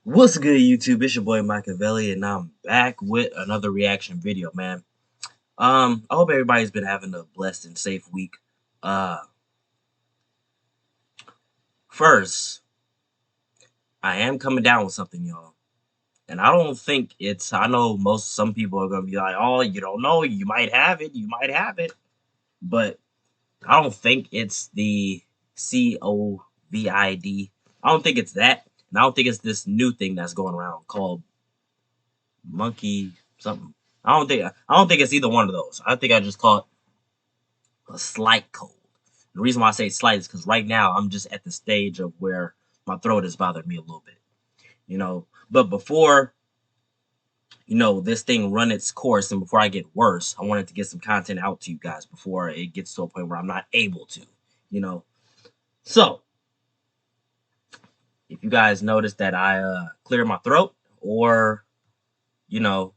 What's good, YouTube? It's your boy Machiavelli, and I'm back with another reaction video, man. I hope everybody's been having a blessed and safe week. Uh, First, I am coming down with something, y'all, and I don't think it's. I know some people are gonna be like, "Oh, you don't know, you might have it, you might have it," but I don't think it's the COVID. I don't think it's that, and I don't think it's this new thing that's going around called monkey something. I don't think it's either one of those. I think I just call it a slight cold. The reason why I say slight is because right now I'm just at the stage of where my throat is bothering me a little bit, you know. But before this thing run its course and before I get worse, I wanted to get some content out to you guys before it gets to a point where I'm not able to, you know. So if you guys notice that I cleared my throat, or you know,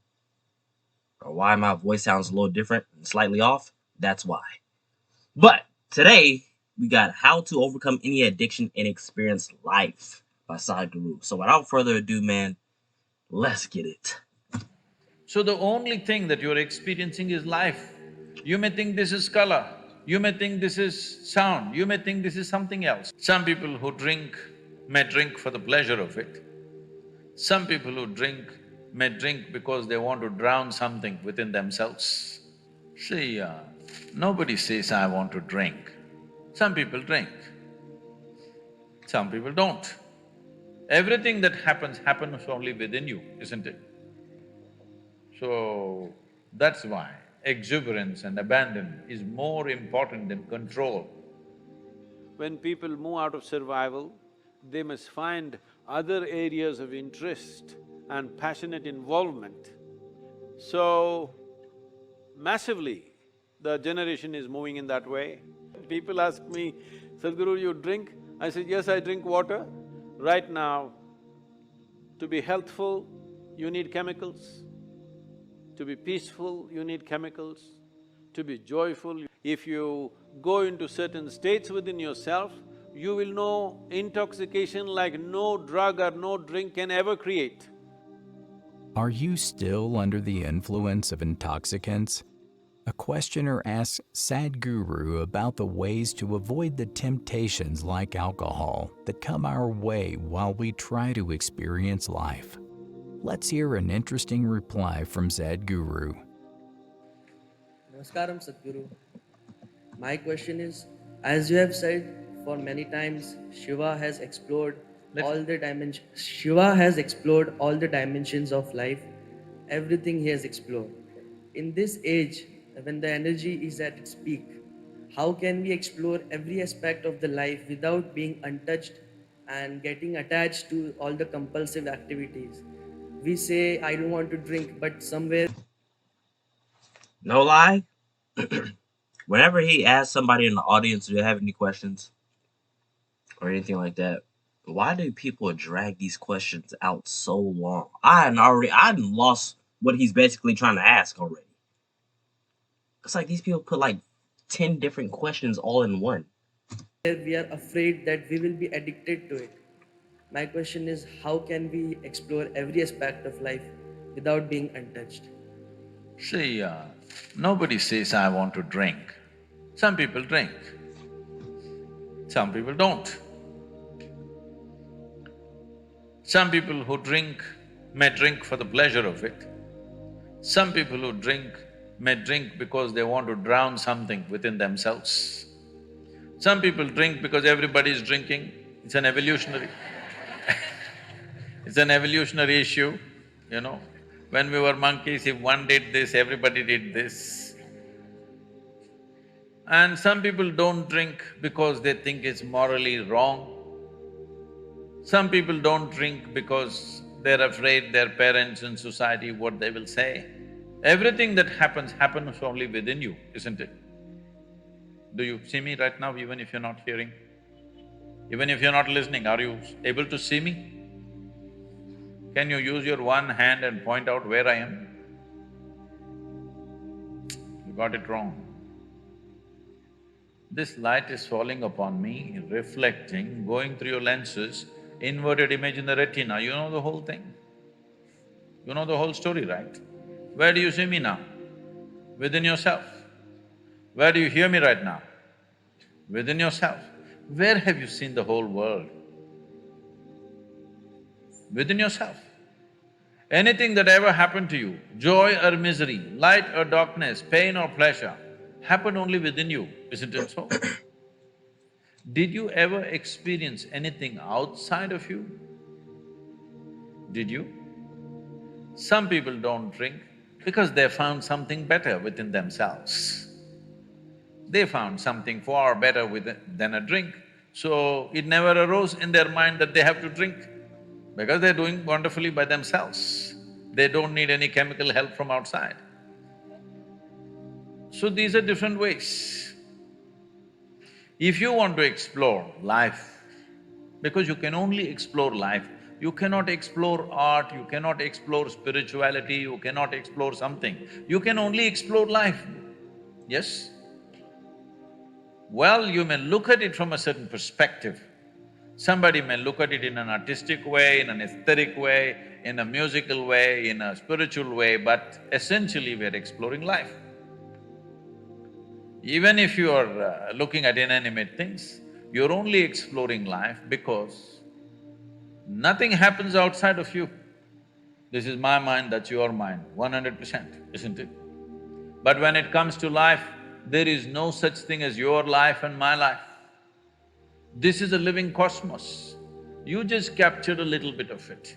or why my voice sounds a little different and slightly off, that's why. But today we got How to Overcome Any Addiction and Experience Life by Sadhguru. So without further ado, man, let's get it. So the only thing that you're experiencing is life. You may think this is color, you may think this is sound, you may think this is something else. Some people who drink may drink for the pleasure of it. Some people who drink may drink because they want to drown something within themselves. See, nobody says, I want to drink. Some people drink, some people don't. Everything that happens only within you, isn't it? So, that's why exuberance and abandon is more important than control. When people move out of survival, they must find other areas of interest and passionate involvement. So, massively, the generation is moving in that way. People ask me, Sadhguru, you drink? I said, yes, I drink water. Right now, to be healthful, you need chemicals. To be peaceful, you need chemicals. To be joyful, if you go into certain states within yourself, you will know intoxication like no drug or no drink can ever create. Are you still under the influence of intoxicants? A questioner asks Sadhguru about the ways to avoid the temptations like alcohol that come our way while we try to experience life. Let's hear an interesting reply from Sadhguru. Namaskaram, Sadhguru. My question is, as you have said for many times, Shiva has explored all the dimensions. Shiva has explored all the dimensions of life. Everything he has explored. In this age, when the energy is at its peak, how can we explore every aspect of the life without being untouched and getting attached to all the compulsive activities? We say, I don't want to drink, but somewhere No lie, whenever he asks somebody in the audience, do you have any questions or anything like that, why do people drag these questions out so long? I done lost what he's basically trying to ask already. It's like these people put like 10 different questions all in one. we are afraid that we will be addicted to it. My question is, how can we explore every aspect of life without being untouched? See, nobody says, I want to drink. Some people drink, some people don't. Some people who drink may drink for the pleasure of it. Some people who drink may drink because they want to drown something within themselves. Some people drink because everybody is drinking. It's an evolutionary it's an evolutionary issue, you know. When we were monkeys, if one did this, everybody did this. And some people don't drink because they think it's morally wrong. Some people don't drink because they're afraid their parents and society, what they will say. Everything that happens only within you, isn't it? Do you see me right now, even if you're not hearing? Even if you're not listening, are you able to see me? Can you use your one hand and point out where I am? You got it wrong. This light is falling upon me, reflecting, going through your lenses. inverted image in the retina, you know the whole thing. You know the whole story, right? Where do you see me now? Within yourself. Where do you hear me right now? Within yourself. Where have you seen the whole world? Within yourself. Anything that ever happened to you, joy or misery, light or darkness, pain or pleasure, happened only within you, isn't it so? Did you ever experience anything outside of you? Did you? Some people don't drink because they found something better within themselves. They found something far better than a drink, so it never arose in their mind that they have to drink because they're doing wonderfully by themselves. They don't need any chemical help from outside. So these are different ways. If you want to explore life, because you can only explore life, you cannot explore art, you cannot explore spirituality, you cannot explore something. You can only explore life, yes? Well, you may look at it from a certain perspective. Somebody may look at it in an artistic way, in an aesthetic way, in a musical way, in a spiritual way, but essentially we're exploring life. Even if you are looking at inanimate things, you're only exploring life because nothing happens outside of you. This is my mind, that's your mind, 100%, isn't it? But when it comes to life, there is no such thing as your life and my life. This is a living cosmos. You just captured a little bit of it.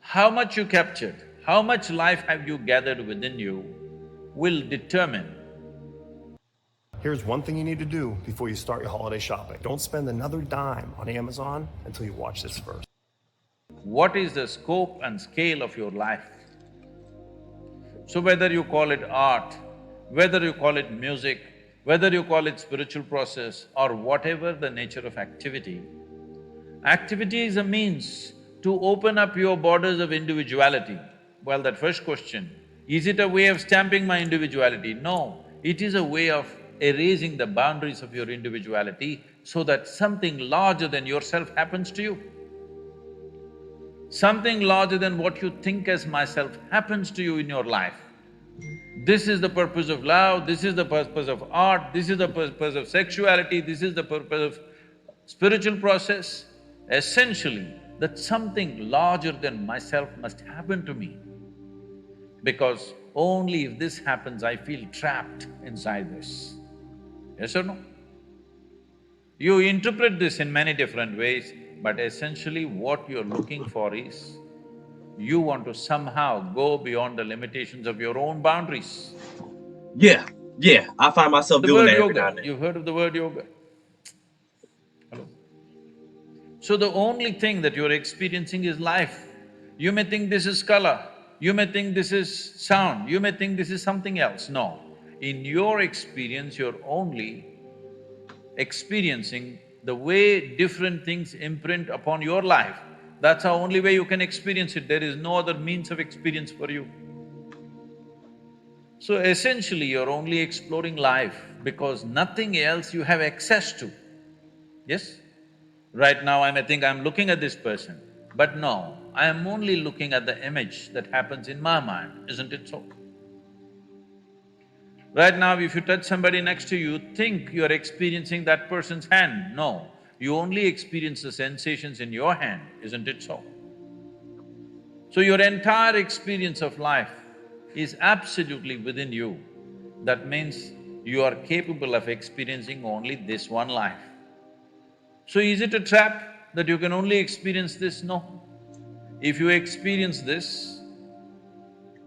How much you captured, how much life have you gathered within you will determine. Here's one thing you need to do before you start your holiday shopping. Don't spend another dime on Amazon until you watch this first. What is the scope and scale of your life? So whether you call it art, whether you call it music, whether you call it spiritual process or whatever the nature of activity, activity is a means to open up your borders of individuality. Well, that first question, is it a way of stamping my individuality? No, it is a way of erasing the boundaries of your individuality so that something larger than yourself happens to you. Something larger than what you think as myself happens to you in your life. This is the purpose of love, this is the purpose of art, this is the purpose of sexuality, this is the purpose of spiritual process. Essentially, that something larger than myself must happen to me, because only if this happens, I feel trapped inside this. Yes or no? You interpret this in many different ways, but essentially what you're looking for is, you want to somehow go beyond the limitations of your own boundaries. Yeah, I find myself The doing word that every now yoga, and then. you've heard of the word yoga? Hello? So the only thing that you're experiencing is life. You may think this is color, you may think this is sound, you may think this is something else. No, in your experience, you're only experiencing the way different things imprint upon your life. That's the only way you can experience it, there is no other means of experience for you. So essentially, you're only exploring life because nothing else you have access to. Yes? Right now, I may think I'm looking at this person, but no, I am only looking at the image that happens in my mind, isn't it so? Right now, if you touch somebody next to you, think you're experiencing that person's hand. No, you only experience the sensations in your hand, isn't it so? So your entire experience of life is absolutely within you. That means you are capable of experiencing only this one life. So is it a trap that you can only experience this? No. If you experience this,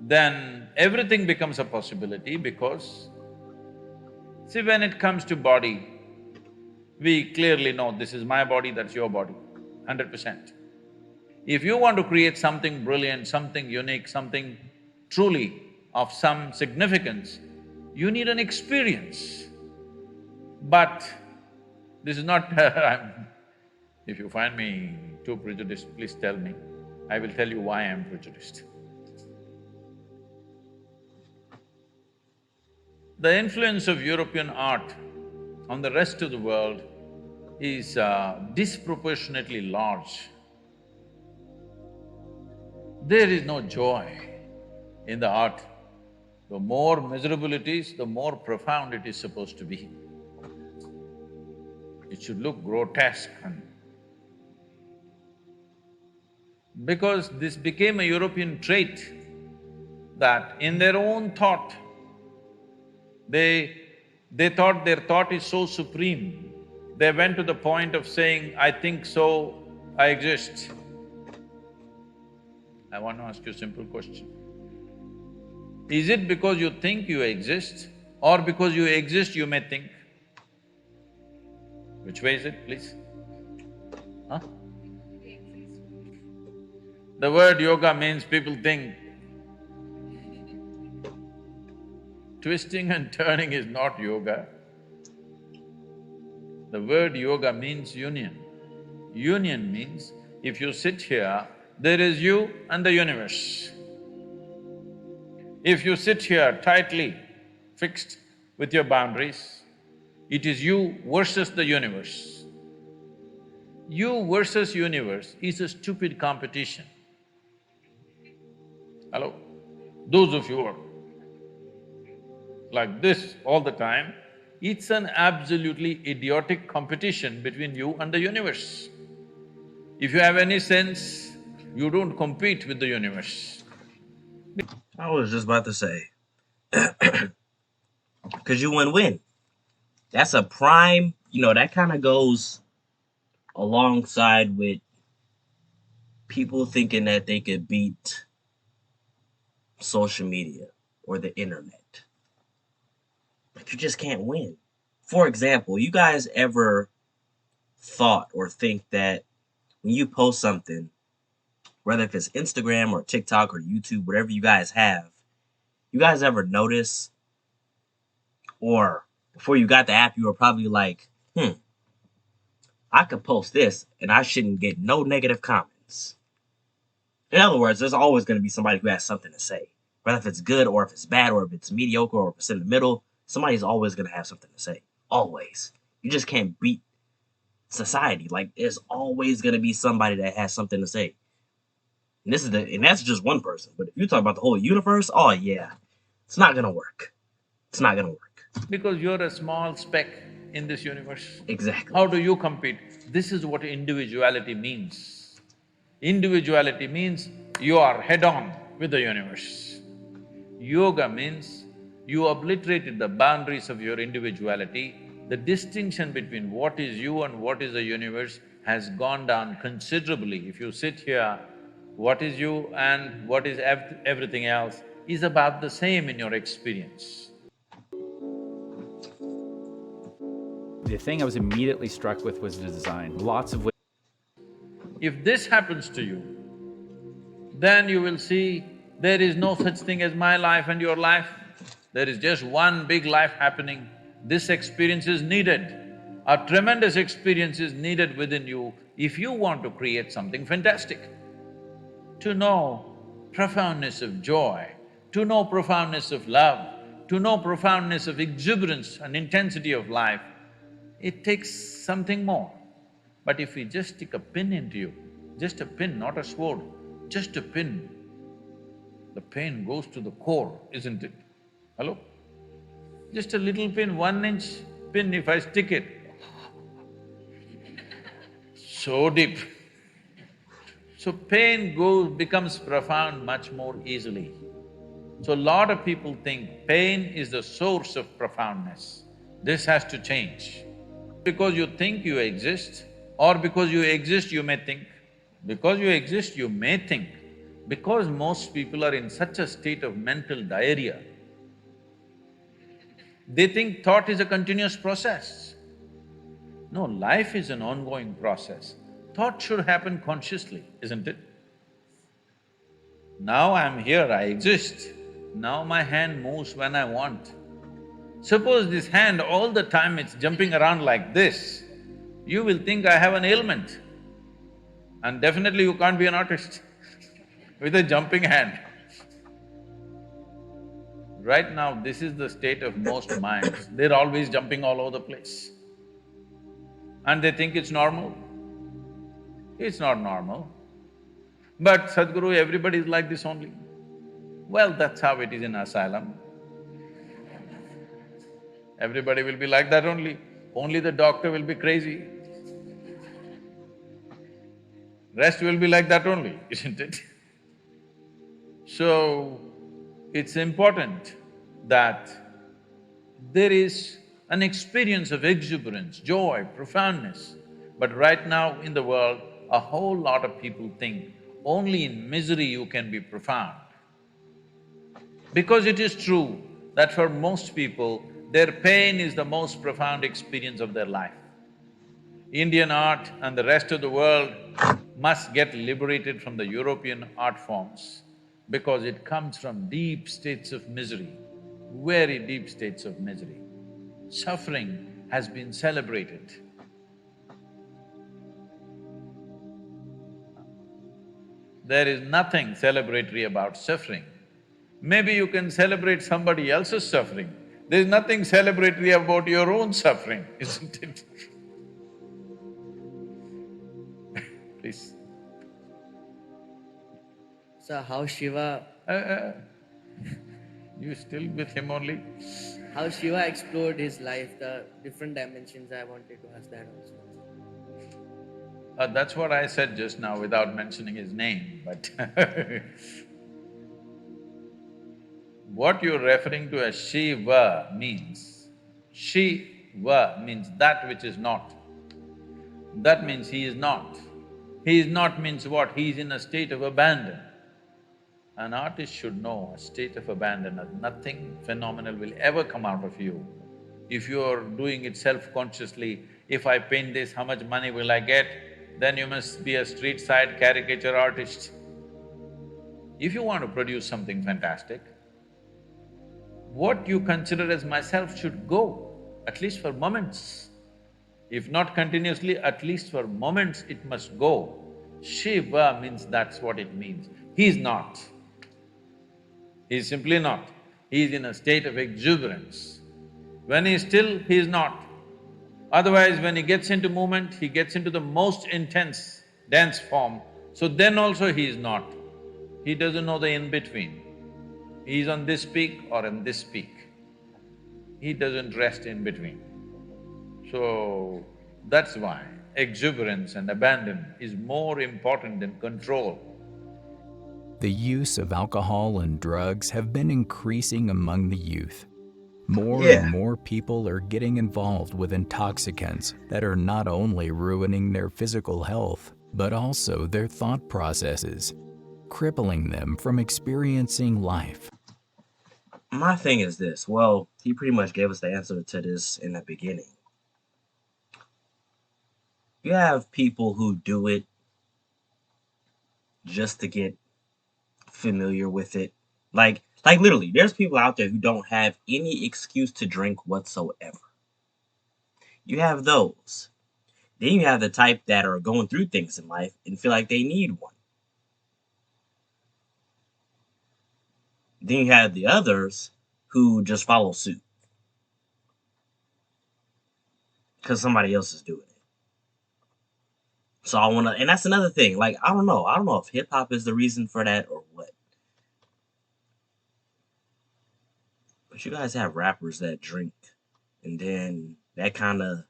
then everything becomes a possibility because, see, when it comes to body, we clearly know this is my body, that's your body, 100%. If you want to create something brilliant, something unique, something truly of some significance, you need an experience. But this is not if you find me too prejudiced, please tell me. I will tell you why I am prejudiced. The influence of European art on the rest of the world is disproportionately large, there is no joy in the art. The more miserable it is, the more profound it is supposed to be. It should look grotesque and… Because this became a European trait that in their own thought, they thought their thought is so supreme, they went to the point of saying, I think so, I exist. I want to ask you a simple question. Is it because you think you exist, or because you exist you may think? Which way is it, please? Huh? The word yoga means people think. Twisting and turning is not yoga. The word yoga means union. Union means if you sit here, there is you and the universe. If you sit here tightly fixed with your boundaries, it is you versus the universe. You versus universe is a stupid competition. Hello? Those of you who are like this all the time, it's an absolutely idiotic competition between you and the universe. If you have any sense, you don't compete with the universe. I was just about to say, because you win-win. That's a prime, that kind of goes alongside with people thinking that they could beat social media or the internet. But you just can't win. For example, you guys ever thought or think that when you post something, whether if it's Instagram or TikTok or YouTube, whatever you guys have, you guys ever notice, or before you got the app, you were probably like, I could post this and I shouldn't get no negative comments. In other words, there's always going to be somebody who has something to say. Whether if it's good or if it's bad or if it's mediocre or if it's in the middle, somebody's always going to have something to say. Always. You just can't beat society. Like, there's always going to be somebody that has something to say. And that's just one person. But if you talk about the whole universe, oh yeah, it's not going to work. It's not going to work. Because you're a small speck in this universe. Exactly. How do you compete? This is what individuality means. Individuality means you are head-on with the universe. Yoga means you obliterated the boundaries of your individuality. The distinction between what is you and what is the universe has gone down considerably. If you sit here, what is you and what is everything else is about the same in your experience. The thing I was immediately struck with was the design. Lots of… If this happens to you, then you will see there is no such thing as my life and your life. There is just one big life happening. This experience is needed. A tremendous experience is needed within you if you want to create something fantastic. To know profoundness of joy, to know profoundness of love, to know profoundness of exuberance and intensity of life, it takes something more. But if we just stick a pin into you, just a pin, not a sword, just a pin, the pain goes to the core, isn't it? Hello? Just a little pin, 1-inch pin, if I stick it, so deep. So pain becomes profound much more easily. So a lot of people think pain is the source of profoundness. This has to change. Because you think you exist, or because you exist you may think. Because you exist you may think. Because most people are in such a state of mental diarrhea, they think thought is a continuous process. No, life is an ongoing process. Thought should happen consciously, isn't it? Now I'm here, I exist. Now my hand moves when I want. Suppose this hand all the time it's jumping around like this, you will think I have an ailment. And definitely you can't be an artist with a jumping hand. Right now, this is the state of most minds, they're always jumping all over the place. and they think it's normal. It's not normal. But Sadhguru, everybody is like this only. Well, that's how it is in asylum. Everybody will be like that only. Only the doctor will be crazy. Rest will be like that only, isn't it? So, it's important that there is an experience of exuberance, joy, profoundness. But right now in the world, a whole lot of people think only in misery you can be profound. Because it is true that for most people, their pain is the most profound experience of their life. Indian art and the rest of the world must get liberated from the European art forms because it comes from deep states of misery, very deep states of misery. Suffering has been celebrated. There is nothing celebratory about suffering. Maybe you can celebrate somebody else's suffering. There's nothing celebratory about your own suffering, isn't it? Please. So how Shiva… You still with him only? how Shiva explored his life, the different dimensions, I wanted to ask that also. That's what I said just now without mentioning his name, but what you're referring to as Shiva means, Shiva means that which is not. That means he is not. He is not means what? He is in a state of abandon. An artist should know a state of abandon, nothing phenomenal will ever come out of you. If you're doing it self-consciously, if I paint this, how much money will I get? Then you must be a street-side caricature artist. If you want to produce something fantastic, what you consider as myself should go, at least for moments. If not continuously, at least for moments it must go. Shiva means that's what it means. He's not. He's simply not. He's in a state of exuberance. When he's still, he's not. Otherwise, when he gets into movement, he gets into the most intense, dense form, so then also he is not. He doesn't know the in-between. He's on this peak or on this peak. He doesn't rest in between. So, that's why exuberance and abandon is more important than control. The use of alcohol and drugs have been increasing among the youth. More and Yeah. more people are getting involved with intoxicants that are not only ruining their physical health, but also their thought processes, crippling them from experiencing life. My thing is this, well, he pretty much gave us the answer to this in the beginning. You have people who do it just to get familiar with it. Like literally, there's people out there who don't have any excuse to drink whatsoever. You have those. Then you have the type that are going through things in life and feel like they need one. Then you have the others who just follow suit because somebody else is doing it. So I wanna, and that's another thing. Like I don't know if hip hop is the reason for that or what. But you guys have rappers that drink, and then that kind of,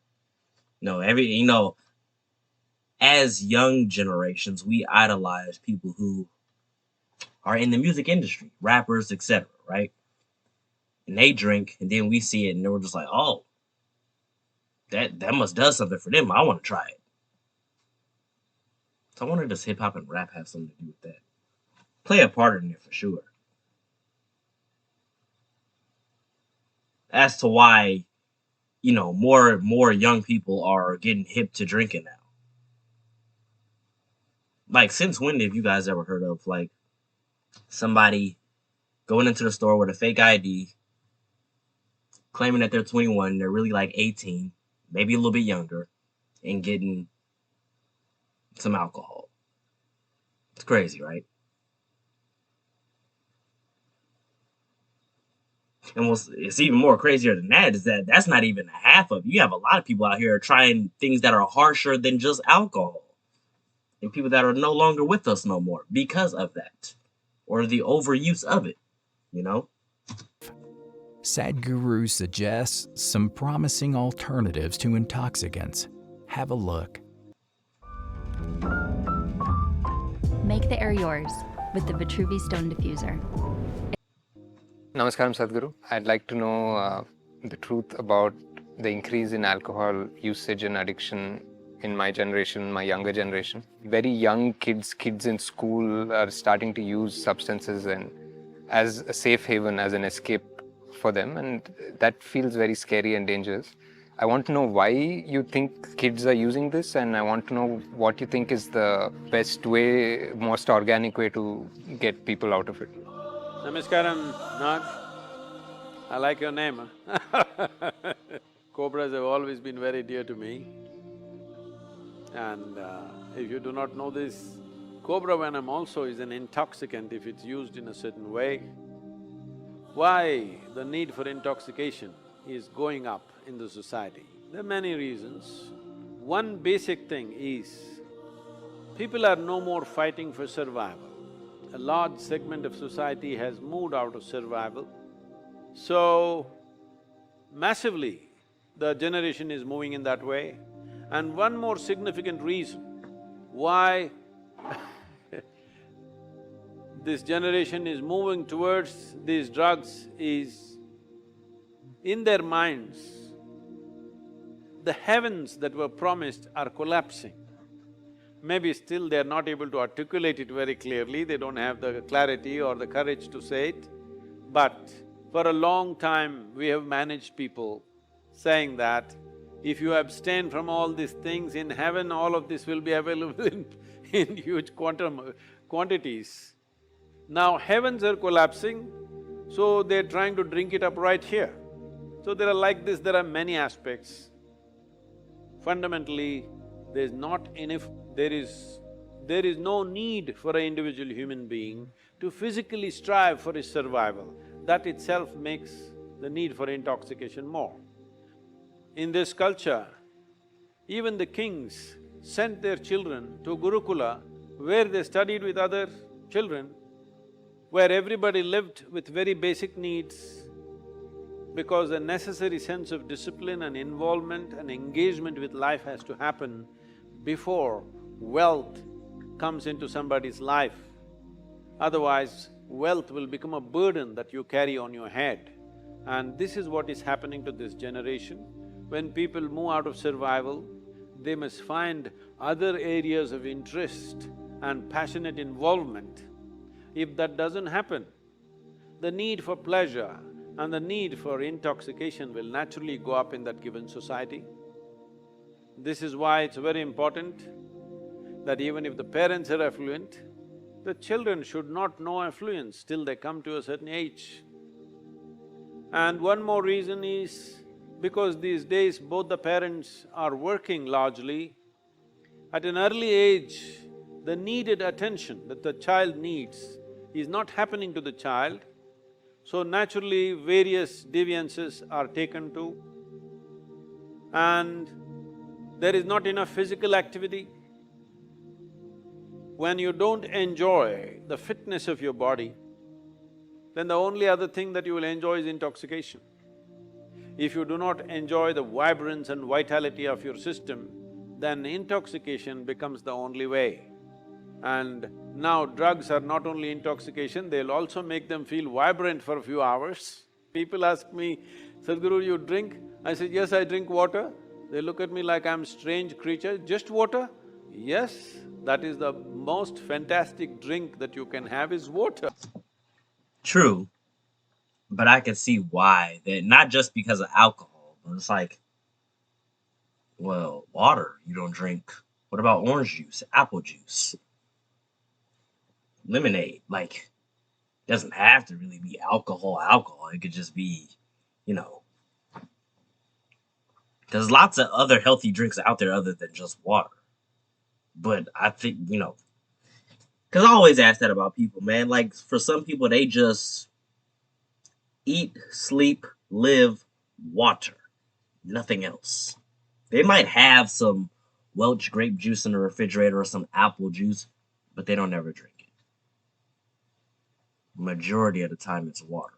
as young generations, we idolize people who are in the music industry, rappers, etc. Right? And they drink, and then we see it, and we're just like, oh, that must does something for them. I want to try it. So I wonder, does hip hop and rap have something to do with that? Play a part in it for sure. As to why, more young people are getting hip to drinking now. Like, since when have you guys ever heard of like somebody going into the store with a fake ID, claiming that they're 21, they're really like 18, maybe a little bit younger, and getting some alcohol? It's crazy, right? And it's even more crazier than that is that that's not even half of it. You have a lot of people out here trying things that are harsher than just alcohol. And people that are no longer with us no more because of that. Or the overuse of it, you know? Sadhguru suggests some promising alternatives to intoxicants. Have a look. Make the air yours with the Vitruvi Stone Diffuser. Namaskaram, Sadhguru. I'd like to know the truth about the increase in alcohol usage and addiction in my generation, my younger generation. Very young kids in school are starting to use substances and as a safe haven, as an escape for them, and that feels very scary and dangerous. I want to know why you think kids are using this, and I want to know what you think is the best way, most organic way to get people out of it. Namaskaram, Nag. I like your name. Cobras have always been very dear to me. And if you do not know this, cobra venom also is an intoxicant if it's used in a certain way. Why the need for intoxication is going up in the society? There are many reasons. One basic thing is, people are no more fighting for survival. A large segment of society has moved out of survival. So, massively, the generation is moving in that way. And one more significant reason why this generation is moving towards these drugs is, in their minds, the heavens that were promised are collapsing. Maybe still they're not able to articulate it very clearly, they don't have the clarity or the courage to say it, but for a long time we have managed people saying that if you abstain from all these things, in heaven all of this will be available in huge quantities. Now heavens are collapsing, so they're trying to drink it up right here. So there are like this, there are many aspects. Fundamentally, there is no need for an individual human being to physically strive for his survival. That itself makes the need for intoxication more. In this culture, even the kings sent their children to Gurukula, where they studied with other children, where everybody lived with very basic needs, because a necessary sense of discipline and involvement and engagement with life has to happen before wealth comes into somebody's life. Otherwise, wealth will become a burden that you carry on your head. And this is what is happening to this generation. When people move out of survival, they must find other areas of interest and passionate involvement. If that doesn't happen, the need for pleasure and the need for intoxication will naturally go up in that given society. This is why it's very important that even if the parents are affluent, the children should not know affluence till they come to a certain age. And one more reason is, because these days both the parents are working largely, at an early age, the needed attention that the child needs is not happening to the child, so naturally various deviances are taken to, and there is not enough physical activity. When you don't enjoy the fitness of your body, then the only other thing that you will enjoy is intoxication. If you do not enjoy the vibrance and vitality of your system, then intoxication becomes the only way. And now drugs are not only intoxication, they'll also make them feel vibrant for a few hours. People ask me, Sadhguru, you drink? I said, yes, I drink water. They look at me like I'm a strange creature, just water? Yes, that is the most fantastic drink that you can have is water. True, but I can see why, that not just because of alcohol, but it's like, well, water you don't drink. What about orange juice, apple juice, lemonade? Like, it doesn't have to really be alcohol. It could just be, you know, there's lots of other healthy drinks out there other than just water. But I think, you know, because I always ask that about people, man. Like, for some people, they just eat, sleep, live, water. Nothing else. They might have some Welch grape juice in the refrigerator or some apple juice, but they don't ever drink it. Majority of the time it's water.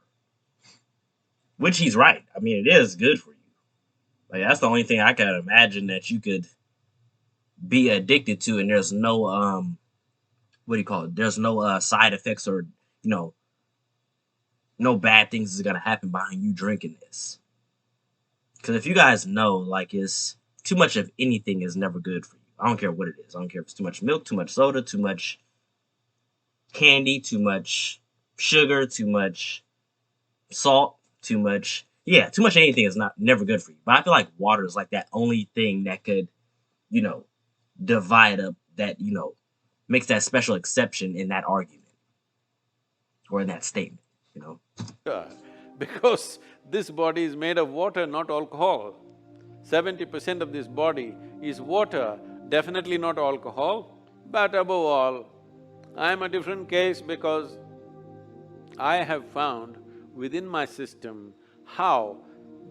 Which he's right. I mean, it is good for you. Like, that's the only thing I can imagine that you could be addicted to, and there's no what do you call it? There's no side effects or, you know, no bad things is gonna happen behind you drinking this. Because if you guys know, like, it's too much of anything is never good for you. I don't care what it is. I don't care if it's too much milk, too much soda, too much candy, too much sugar, too much salt, too much anything is never good for you. But I feel like water is like that only thing that could, you know, divide up that, you know, makes that special exception in that argument or in that statement, you know. Because this body is made of water, not alcohol. 70% of this body is water, definitely not alcohol. But above all, I am a different case because I have found within my system how,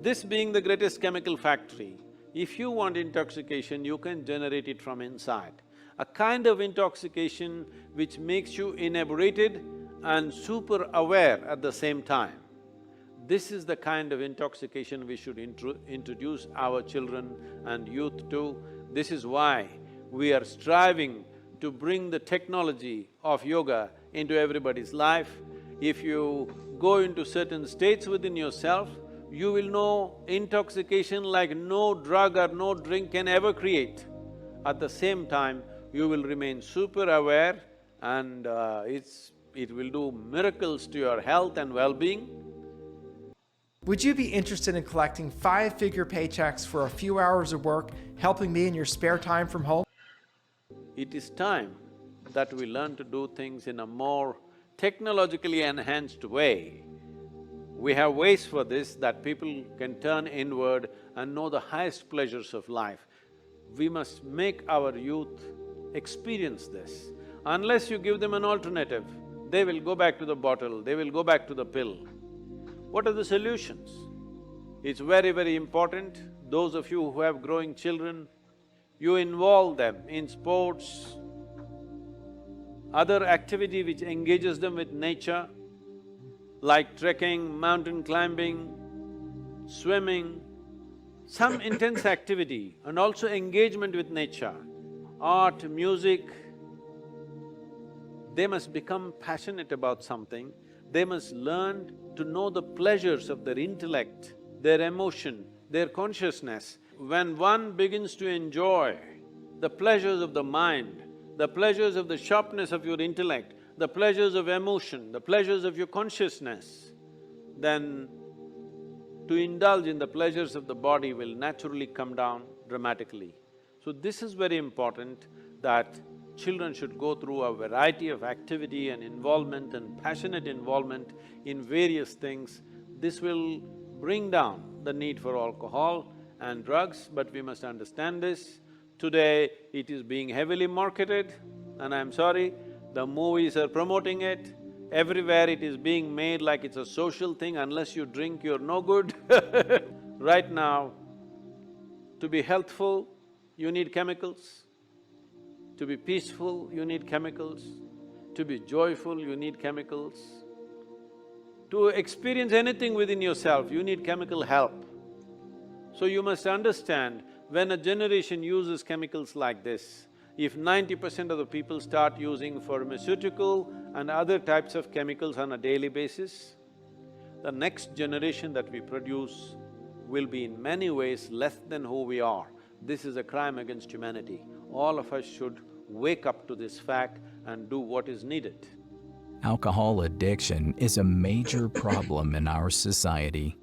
this being the greatest chemical factory, if you want intoxication, you can generate it from inside. A kind of intoxication which makes you inebriated and super aware at the same time. This is the kind of intoxication we should introduce our children and youth to. This is why we are striving to bring the technology of yoga into everybody's life. If you go into certain states within yourself, you will know intoxication like no drug or no drink can ever create. At the same time, you will remain super aware and it will do miracles to your health and well-being. Would you be interested in collecting 5-figure paychecks for a few hours of work, helping me in your spare time from home? It is time that we learn to do things in a more technologically enhanced way. We have ways for this that people can turn inward and know the highest pleasures of life. We must make our youth experience this. Unless you give them an alternative, they will go back to the bottle, they will go back to the pill. What are the solutions? It's very, very important, those of you who have growing children, you involve them in sports, other activity which engages them with nature, like trekking, mountain climbing, swimming, some intense activity and also engagement with nature, art, music. They must become passionate about something, they must learn to know the pleasures of their intellect, their emotion, their consciousness. When one begins to enjoy the pleasures of the mind, the pleasures of the sharpness of your intellect, the pleasures of emotion, the pleasures of your consciousness, then to indulge in the pleasures of the body will naturally come down dramatically. So this is very important, that children should go through a variety of activity and involvement and passionate involvement in various things. This will bring down the need for alcohol and drugs, but we must understand this. Today, it is being heavily marketed, and I'm sorry, the movies are promoting it. Everywhere it is being made like it's a social thing, unless you drink, you're no good. Right now, to be healthful, you need chemicals. To be peaceful, you need chemicals. To be joyful, you need chemicals. To experience anything within yourself, you need chemical help. So you must understand, when a generation uses chemicals like this, if 90% of the people start using pharmaceutical and other types of chemicals on a daily basis, the next generation that we produce will be in many ways less than who we are. This is a crime against humanity. All of us should wake up to this fact and do what is needed. Alcohol addiction is a major problem in our society.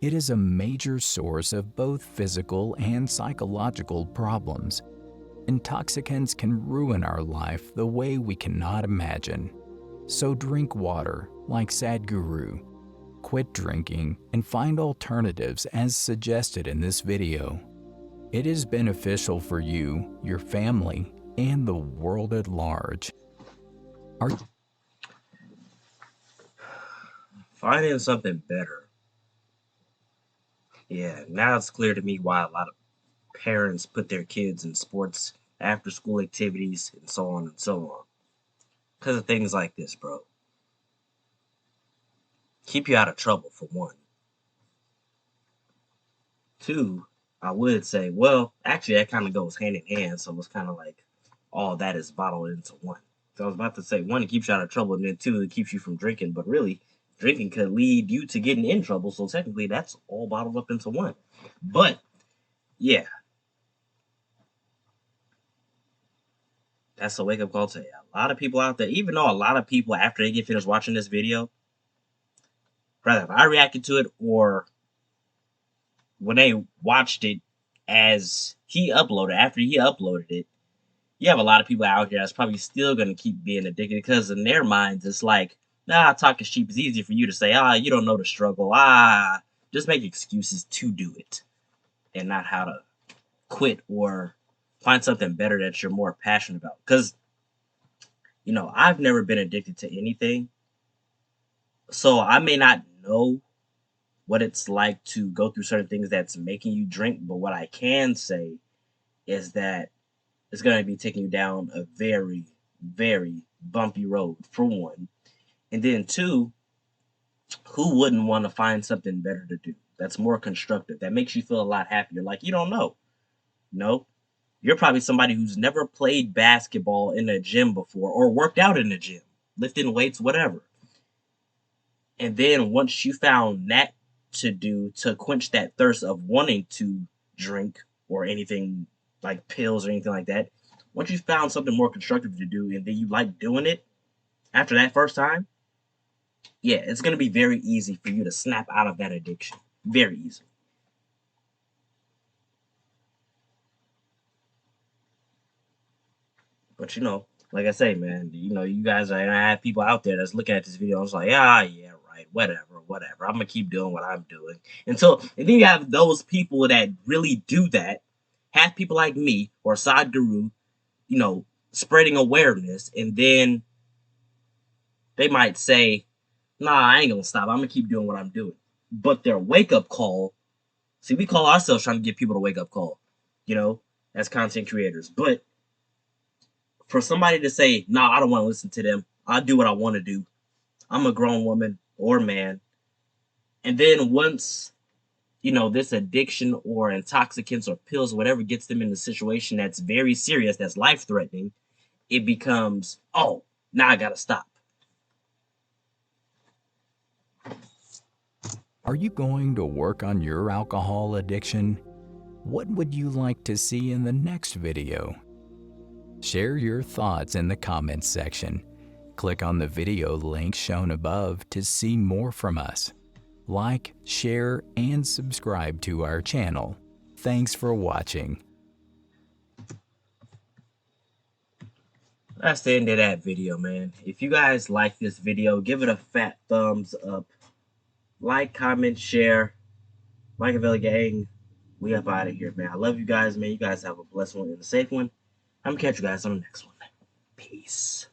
It is a major source of both physical and psychological problems. Intoxicants can ruin our life the way we cannot imagine. So drink water, like Sadhguru. Quit drinking and find alternatives as suggested in this video. It is beneficial for you, your family, and the world at large. finding something better. Yeah, now it's clear to me why a lot of parents put their kids in sports, after school activities, and so on and so on. Because of things like this, bro. Keep you out of trouble, for one. Two, I would say, well, actually, that kind of goes hand in hand. So it's kind of like all that is bottled into one. So I was about to say, one, it keeps you out of trouble, and then two, it keeps you from drinking. But really, drinking could lead you to getting in trouble. So technically, that's all bottled up into one. But yeah, that's a wake up call to a lot of people out there. Even though a lot of people, after they get finished watching this video, rather if I reacted to it or when they watched it as he uploaded, after he uploaded it, you have a lot of people out here that's probably still going to keep being addicted because in their minds, it's like, nah, talk is cheap. It's easy for you to say, you don't know the struggle. Just make excuses to do it and not how to quit or find something better that you're more passionate about. Because, I've never been addicted to anything. So I may not know what it's like to go through certain things that's making you drink. But what I can say is that it's going to be taking you down a very, very bumpy road, for one. And then two, who wouldn't want to find something better to do that's more constructive, that makes you feel a lot happier? Like, you don't know. No, you're probably somebody who's never played basketball in a gym before or worked out in a gym, lifting weights, whatever. And then once you found that to do to quench that thirst of wanting to drink or anything like pills or anything like that, once you found something more constructive to do and then you like doing it after that first time, yeah, it's going to be very easy for you to snap out of that addiction. Very easy. But like I say, man, you guys are, and I have people out there that's looking at this video and it's like, yeah, right, whatever. I'm gonna keep doing what I'm doing. And then you have those people that really do that. Have people like me or Sadhguru, spreading awareness, and then they might say, nah, I ain't gonna stop. I'm gonna keep doing what I'm doing. But their wake up call, see, we call ourselves trying to get people to wake up call, as content creators. But for somebody to say, nah, I don't want to listen to them. I do what I want to do. I'm a grown woman or man. And then once, this addiction or intoxicants or pills, whatever gets them in a situation that's very serious, that's life threatening, it becomes, oh, now I got to stop. Are you going to work on your alcohol addiction? What would you like to see in the next video? Share your thoughts in the comments section. Click on the video link shown above to see more from us. Like, share, and subscribe to our channel. Thanks for watching. That's the end of that video, man. If you guys like this video, give it a fat thumbs up. Like, comment, share. Machiavelli Gang, we up out of here, man. I love you guys, man. You guys have a blessed one and a safe one. I'm gonna catch you guys on the next one. Peace.